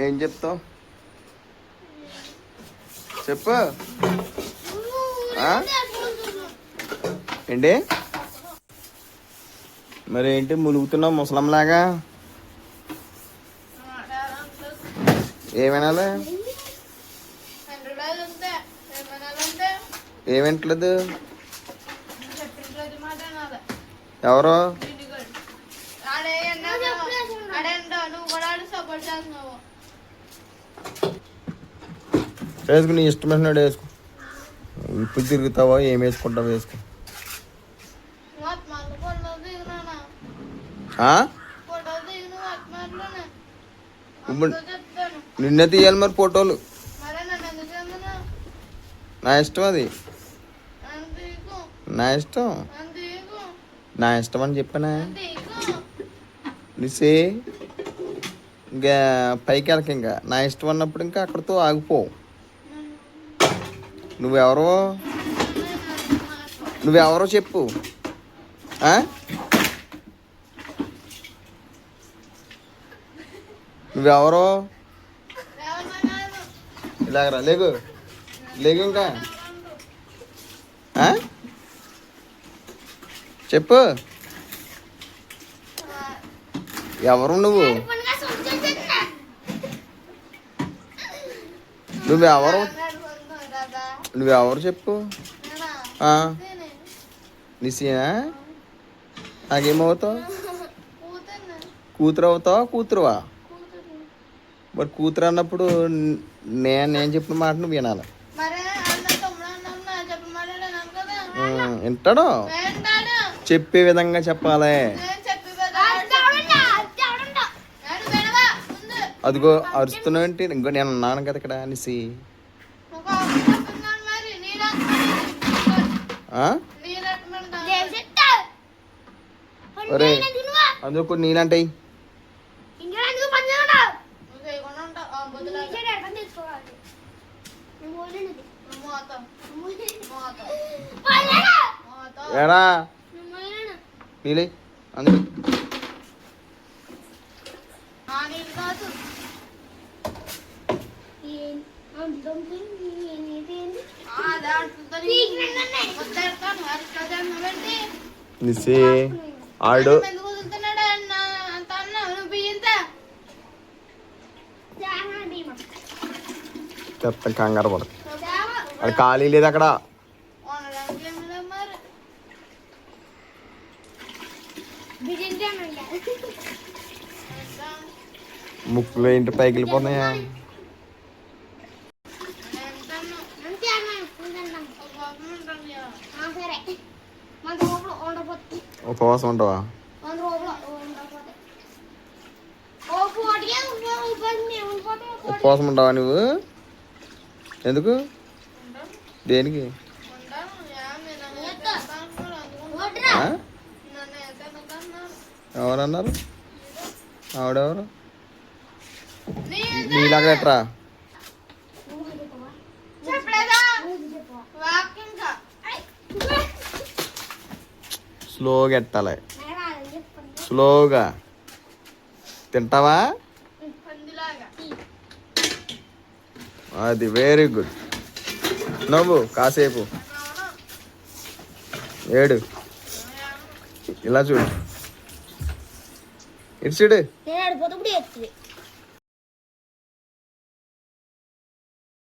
ఏం చెప్తావు చెప్పు. ఏంటి మరి ఏంటి ములుగుతున్నావు ముసలంలాగా? ఏమనాలి? ఏమింటలేదు? ఎవరు? వేసుకో, నీ ఇష్టమైనడు వేసుకో. ఇప్పుడు తిరుగుతావా? ఏం వేసుకుంటావు వేసుకో. ఇప్పుడు నిన్నే తీయాలి మరి ఫోటోలు. నా ఇష్టం, అది నా ఇష్టం. నా ఇష్టం అని చెప్పానా? నిసే ఇంకా పైకి వెళ్ళక, ఇంకా నా ఇష్టం అన్నప్పుడు ఇంకా అక్కడితో ఆగిపో. నువ్వెవరో చెప్పు. నువ్వెవరో ఇలాగరా, లేగు లేగు ఇంకా చెప్పు. ఎవరు నువ్వు? నువ్వెవరు చెప్పు. నిశ్చయనా? నాకేమవుతావు? కూతురు అవుతావా కూతురువా? మరి కూతురు అన్నప్పుడు నేను చెప్పిన మాట నువ్వు వినాలి. వింటాడు, చెప్పే విధంగా చెప్పాలి. అదిగో అరుస్తున్నావు ఏంటి? ఇంకో నేను ఉన్నాను కదా ఇక్కడ అనేసి. ఒరే అందులో కొన్ని నీళ్ళంటాయి. ఏడా నీళ్ళే అందులో. నిసే ఆడు చెప్తాం, కంగారు పడదు. అది ఖాళీ లేదు అక్కడ. ముక్కులో ఏంటి పైకి వెళ్ళిపోతున్నాయా? ఉపవాసం ఉంటావా? ఉపవాసం ఉంటావా నువ్వు? ఎందుకు? దేనికి? ఎవరన్నారు? ఆవిడెవరు? నీలాగా ఎట్రా? స్లోగా ఎట్టాలి, స్లోగా. తింటావా? అది వెరీ గుడ్. నవ్వు కాసేపు, ఏడు ఇలా చూడు, ఇటు చూడు.